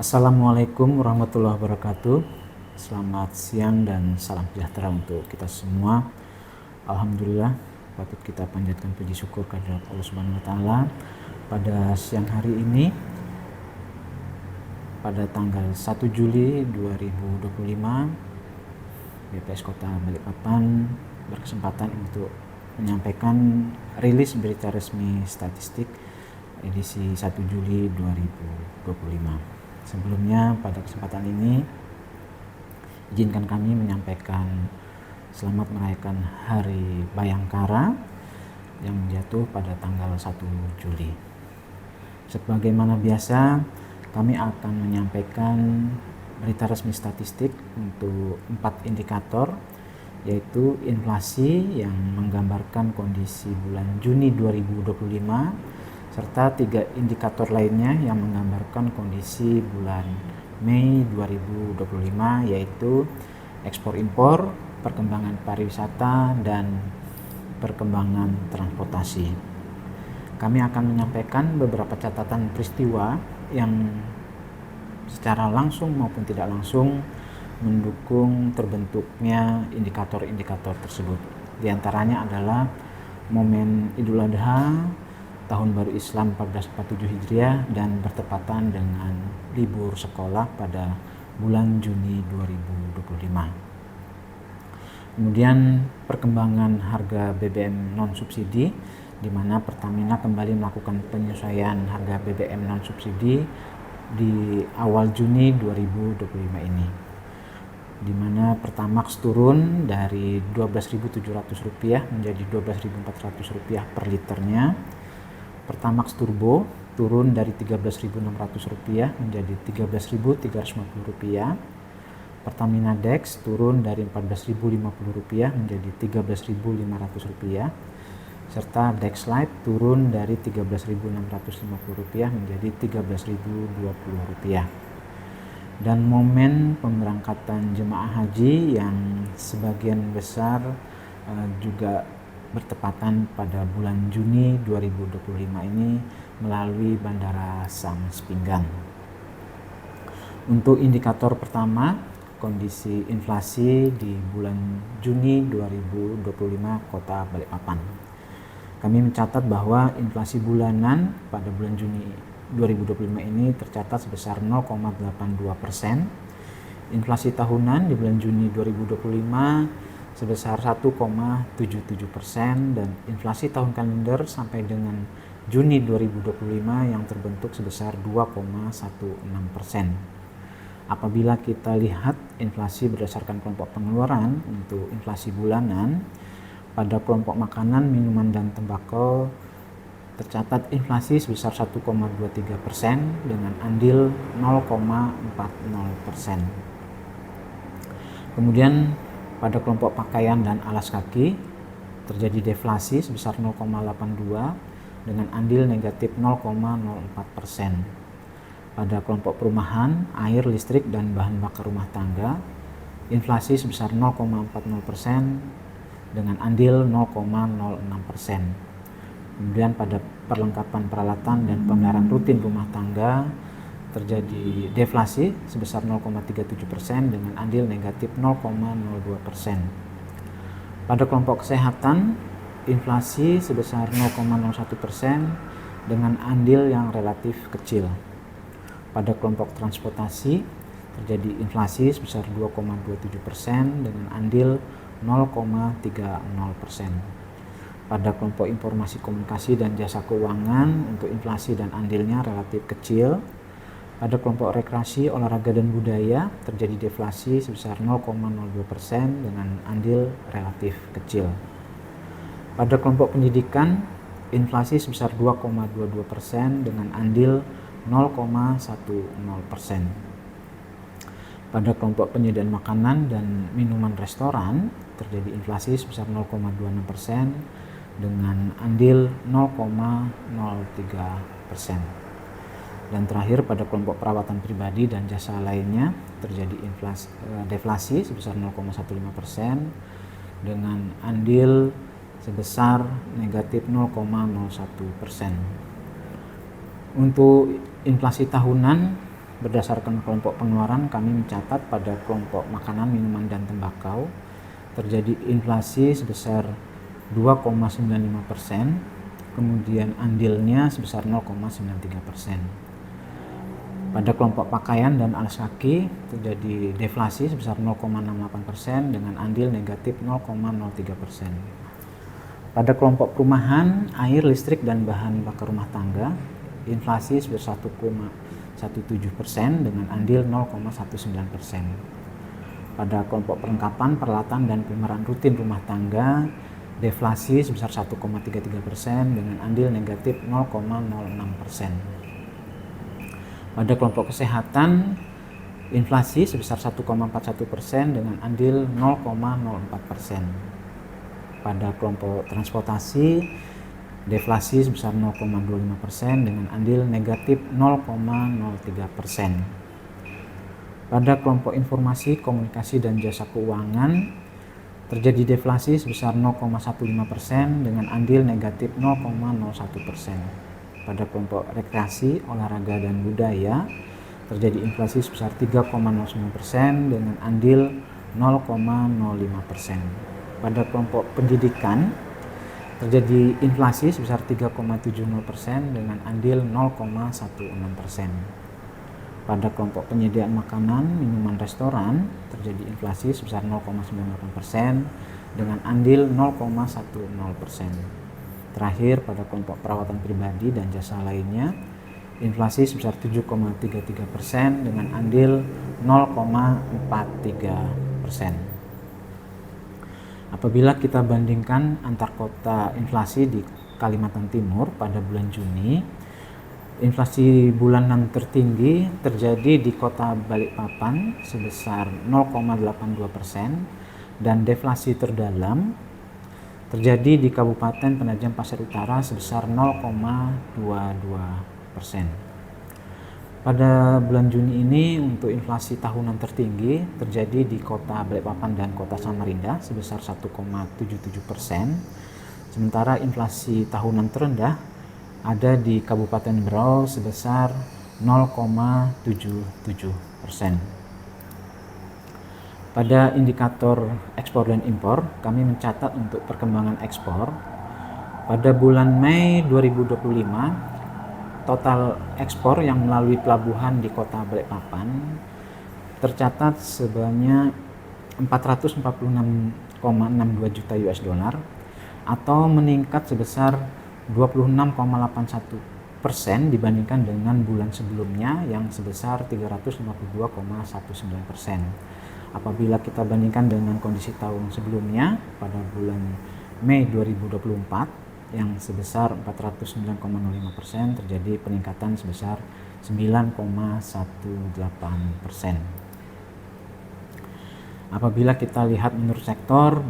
Assalamualaikum warahmatullahi wabarakatuh. Selamat siang dan salam sejahtera untuk kita semua. Alhamdulillah, patut kita panjatkan puji syukur kehadirat Allah Subhanahu wa taala pada siang hari ini pada tanggal 1 Juli 2025 BPS Kota Balikpapan berkesempatan untuk menyampaikan rilis berita resmi statistik edisi 1 Juli 2025. Sebelumnya pada kesempatan ini izinkan kami menyampaikan selamat merayakan Hari Bayangkara yang jatuh pada tanggal 1 Juli. Sebagaimana biasa, kami akan menyampaikan berita resmi statistik untuk 4 indikator, yaitu inflasi yang menggambarkan kondisi bulan Juni 2025 serta 3 indikator lainnya yang menggambarkan kondisi bulan Mei 2025, yaitu ekspor impor, perkembangan pariwisata, dan perkembangan transportasi. Kami akan menyampaikan beberapa catatan peristiwa yang secara langsung maupun tidak langsung mendukung terbentuknya indikator-indikator tersebut. Di antaranya adalah momen Idul Adha Tahun Baru Islam 1447 Hijriah dan bertepatan dengan libur sekolah pada bulan Juni 2025. Kemudian perkembangan harga BBM non subsidi, di mana Pertamina kembali melakukan penyesuaian harga BBM non subsidi di awal Juni 2025 ini, di mana Pertamax turun dari Rp12.700 menjadi Rp12.400 per liternya. Pertamax Turbo turun dari Rp13.600 menjadi Rp13.350. Pertamina Dex turun dari Rp14.050 menjadi Rp13.500, serta Dex Lite turun dari Rp13.650 menjadi Rp13.020. Dan momen pemberangkatan jemaah haji yang sebagian besar juga bertepatan pada bulan Juni 2025 ini melalui Bandara Sang Sepinggan. Untuk indikator pertama, kondisi inflasi di bulan Juni 2025 Kota Balikpapan. Kami mencatat bahwa inflasi bulanan pada bulan Juni 2025 ini tercatat sebesar 0,82%. Inflasi tahunan di bulan Juni 2025 sebesar 1,77%, dan inflasi tahun kalender sampai dengan Juni 2025 yang terbentuk sebesar 2,16%. Apabila kita lihat inflasi berdasarkan kelompok pengeluaran untuk inflasi bulanan, pada kelompok makanan, minuman, dan tembakau tercatat inflasi sebesar 1,23% dengan andil 0,40%. Kemudian pada kelompok pakaian dan alas kaki terjadi deflasi sebesar 0,82 dengan andil negatif 0,04%. Pada kelompok perumahan, air, listrik, dan bahan bakar rumah tangga, inflasi sebesar 0,40% dengan andil 0,06%. Kemudian pada perlengkapan peralatan dan pemeliharaan rutin rumah tangga terjadi deflasi sebesar 0,37% dengan andil negatif 0,02%. Pada kelompok kesehatan, inflasi sebesar 0,01% dengan andil yang relatif kecil. Pada kelompok transportasi terjadi inflasi sebesar 2,27% dengan andil 0,30%. Pada kelompok informasi komunikasi dan jasa keuangan untuk inflasi dan andilnya relatif kecil. Pada kelompok rekreasi, olahraga, dan budaya terjadi deflasi sebesar 0,02% dengan andil relatif kecil. Pada kelompok pendidikan, inflasi sebesar 2,22% dengan andil 0,10%. Pada kelompok penyediaan makanan dan minuman restoran terjadi inflasi sebesar 0,26% dengan andil 0,03%. Dan terakhir, pada kelompok perawatan pribadi dan jasa lainnya terjadi deflasi sebesar 0,15% dengan andil sebesar negatif 0,01%. Untuk inflasi tahunan berdasarkan kelompok pengeluaran, kami mencatat pada kelompok makanan, minuman, dan tembakau terjadi inflasi sebesar 2,95%, kemudian andilnya sebesar 0,93%. Pada kelompok pakaian dan alas kaki terjadi deflasi sebesar 0,68% dengan andil negatif 0,03%. Pada kelompok perumahan, air, listrik, dan bahan bakar rumah tangga, inflasi sebesar 1,17% dengan andil 0,19%. Pada kelompok perlengkapan, peralatan, dan pemeran rutin rumah tangga, deflasi sebesar 1,33% dengan andil negatif 0,06%. Pada kelompok kesehatan, inflasi sebesar 1,41% dengan andil 0,04%. Pada kelompok transportasi, deflasi sebesar 0,25% dengan andil negatif 0,03%. Pada kelompok informasi, komunikasi, dan jasa keuangan, terjadi deflasi sebesar 0,15% dengan andil negatif 0,01%. Pada kelompok rekreasi, olahraga, dan budaya, terjadi inflasi sebesar 3,09% dengan andil 0,05%. Pada kelompok pendidikan, terjadi inflasi sebesar 3,70% dengan andil 0,16%. Pada kelompok penyediaan makanan, minuman, restoran, terjadi inflasi sebesar 0,98% dengan andil 0,10%. Terakhir, pada kelompok perawatan pribadi dan jasa lainnya, inflasi sebesar 7,33% dengan andil 0,43%. Apabila kita bandingkan antar kota inflasi di Kalimantan Timur pada bulan Juni, inflasi bulanan tertinggi terjadi di kota Balikpapan sebesar 0,82% dan deflasi terdalam terjadi di Kabupaten Penajam Pasir Utara sebesar 0,22%. Pada bulan Juni ini untuk inflasi tahunan tertinggi terjadi di kota Balikpapan dan kota Samarinda sebesar 1,77%. Sementara inflasi tahunan terendah ada di Kabupaten Berau sebesar 0,77%. Pada indikator ekspor dan impor, kami mencatat untuk perkembangan ekspor. Pada bulan Mei 2025, total ekspor yang melalui pelabuhan di kota Balikpapan tercatat sebanyak 446,62 juta US dollar atau meningkat sebesar 26,81% dibandingkan dengan bulan sebelumnya yang sebesar 352,19%. Apabila kita bandingkan dengan kondisi tahun sebelumnya pada bulan Mei 2024 yang sebesar 409,05%, terjadi peningkatan sebesar 9,18%. Apabila kita lihat menurut sektor,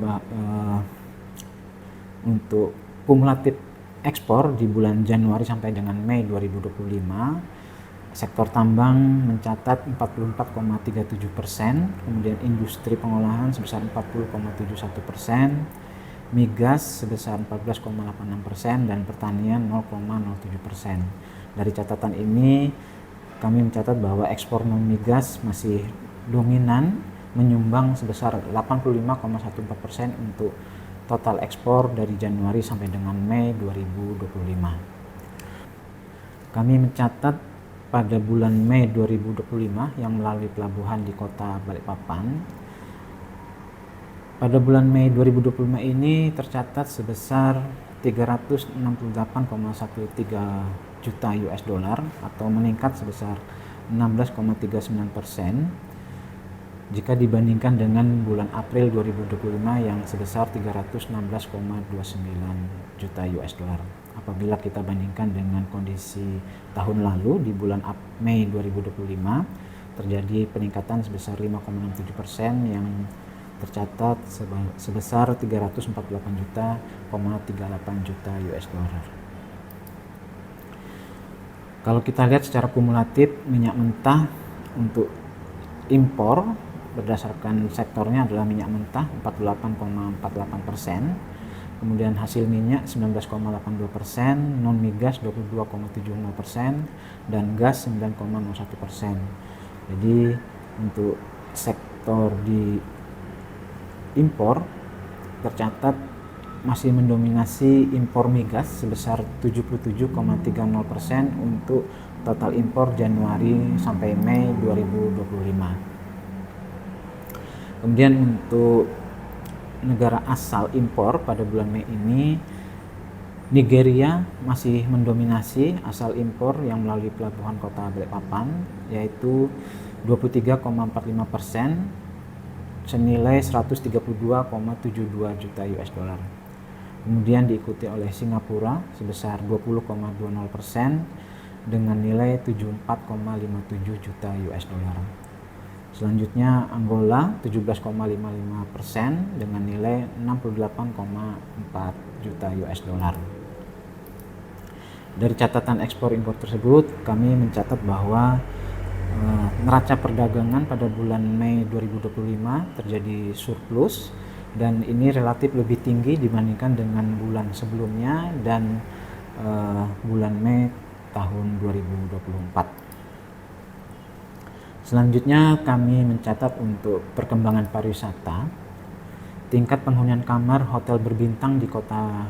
untuk kumulatif ekspor di bulan Januari sampai dengan Mei 2025, sektor tambang mencatat 44,37%, kemudian industri pengolahan sebesar 40,71%, migas sebesar 14,86%, dan pertanian 0,07%. Dari catatan ini, kami mencatat bahwa ekspor non-migas masih dominan menyumbang sebesar 85,14% untuk total ekspor dari Januari sampai dengan Mei 2025. Kami mencatat pada bulan Mei 2025 yang melalui pelabuhan di kota Balikpapan. Pada bulan Mei 2025 ini tercatat sebesar 368,13 juta US dollar atau meningkat sebesar 16,39% jika dibandingkan dengan bulan April 2025 yang sebesar 316,29 juta US dollar. Apabila kita bandingkan dengan kondisi tahun lalu di bulan Mei 2025 terjadi peningkatan sebesar 5,67% yang tercatat sebesar 348,38 juta US dollar. Kalau kita lihat secara kumulatif, minyak mentah untuk impor berdasarkan sektornya adalah minyak mentah 48,48%, kemudian hasil minyak 19,82%, non migas 22,70%, dan gas 9,01%. Jadi untuk sektor di impor tercatat masih mendominasi impor migas sebesar 77,30% untuk total impor Januari sampai Mei 2025. Kemudian untuk negara asal impor pada bulan Mei ini, Nigeria masih mendominasi asal impor yang melalui pelabuhan kota Balikpapan, yaitu 23,45%, senilai 132,72 juta US dollar. Kemudian diikuti oleh Singapura sebesar 20,20% dengan nilai 74,57 juta US dollar. Selanjutnya Angola 17,55% dengan nilai 68,4 juta US dollar. Dari catatan ekspor impor tersebut, kami mencatat bahwa neraca perdagangan pada bulan Mei 2025 terjadi surplus, dan ini relatif lebih tinggi dibandingkan dengan bulan sebelumnya dan bulan Mei tahun 2024. Selanjutnya kami mencatat untuk perkembangan pariwisata, tingkat penghunian kamar hotel berbintang di kota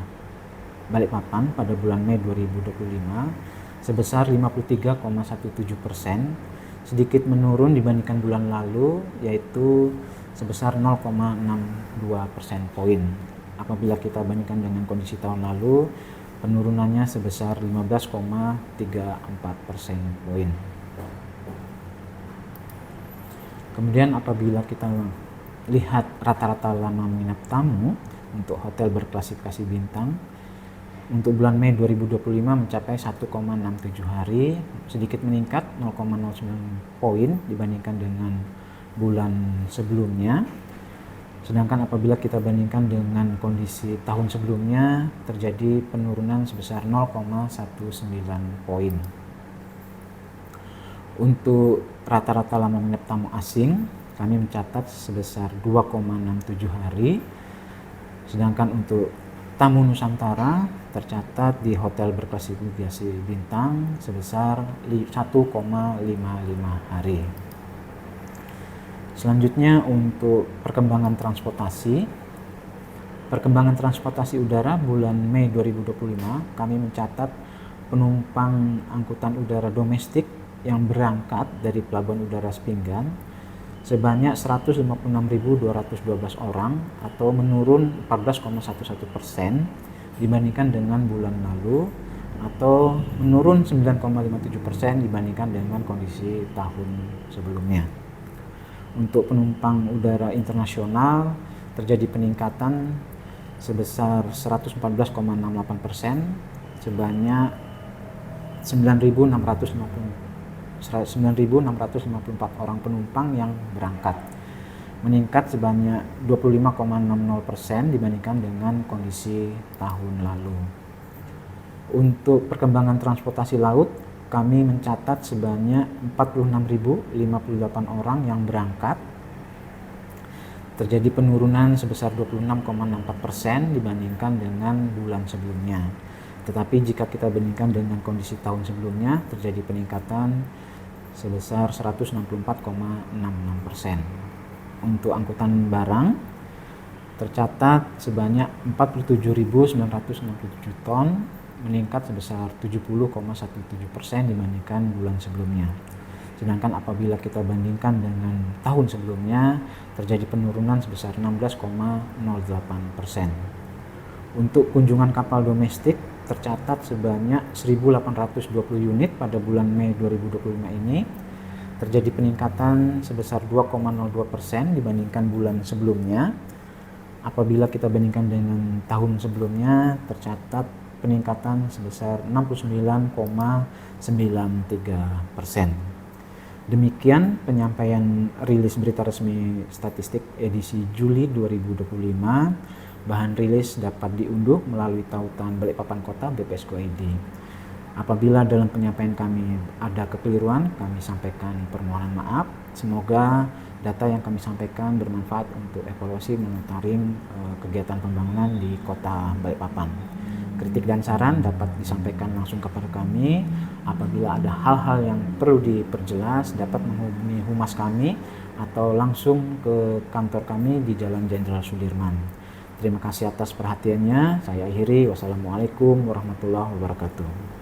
Balikpapan pada bulan Mei 2025 sebesar 53,17%, sedikit menurun dibandingkan bulan lalu, yaitu sebesar 0,62% poin. Apabila kita bandingkan dengan kondisi tahun lalu, penurunannya sebesar 15,34% poin. Kemudian apabila kita lihat rata-rata lama menginap tamu untuk hotel berklasifikasi bintang, untuk bulan Mei 2025 mencapai 1,67 hari, sedikit meningkat 0,09 poin dibandingkan dengan bulan sebelumnya. Sedangkan apabila kita bandingkan dengan kondisi tahun sebelumnya, terjadi penurunan sebesar 0,19 poin. Untuk rata-rata lama menginap tamu asing, kami mencatat sebesar 2,67 hari. Sedangkan untuk tamu Nusantara tercatat di hotel berklasifikasi bintang sebesar 1,55 hari. Selanjutnya untuk perkembangan transportasi. Perkembangan transportasi udara bulan Mei 2025, kami mencatat penumpang angkutan udara domestik yang berangkat dari Pelabuhan Udara Sepinggan sebanyak 156.212 orang atau menurun 14,11% dibandingkan dengan bulan lalu, atau menurun 9,57% dibandingkan dengan kondisi tahun sebelumnya. Untuk penumpang udara internasional terjadi peningkatan sebesar 114,68% sebanyak 9.654 orang penumpang yang berangkat, meningkat sebanyak 25,60% dibandingkan dengan kondisi tahun lalu. Untuk perkembangan transportasi laut, kami mencatat sebanyak 46.058 orang yang berangkat, terjadi penurunan sebesar 26,64% dibandingkan dengan bulan sebelumnya. Tetapi jika kita bandingkan dengan kondisi tahun sebelumnya, terjadi peningkatan sebesar 164,66%. Untuk angkutan barang tercatat sebanyak 47.967 ton, meningkat sebesar 70,17% dibandingkan bulan sebelumnya. Sedangkan apabila kita bandingkan dengan tahun sebelumnya, terjadi penurunan sebesar 16,08%. Untuk kunjungan kapal domestik tercatat sebanyak 1.820 unit pada bulan Mei 2025 ini, terjadi peningkatan sebesar 2,02% dibandingkan bulan sebelumnya. Apabila kita bandingkan dengan tahun sebelumnya, tercatat peningkatan sebesar 69,93%. Demikian penyampaian rilis berita resmi statistik edisi Juli 2025. Bahan rilis dapat diunduh melalui tautan Balikpapan Kota BPS Go ID. Apabila dalam penyampaian kami ada kekeliruan, kami sampaikan permohonan maaf. Semoga data yang kami sampaikan bermanfaat untuk evaluasi monitoring kegiatan pembangunan di Kota Balikpapan. Kritik dan saran dapat disampaikan langsung kepada kami. Apabila ada hal-hal yang perlu diperjelas, dapat menghubungi humas kami atau langsung ke kantor kami di Jalan Jenderal Sudirman. Terima kasih atas perhatiannya. Saya akhiri. Wassalamualaikum warahmatullahi wabarakatuh.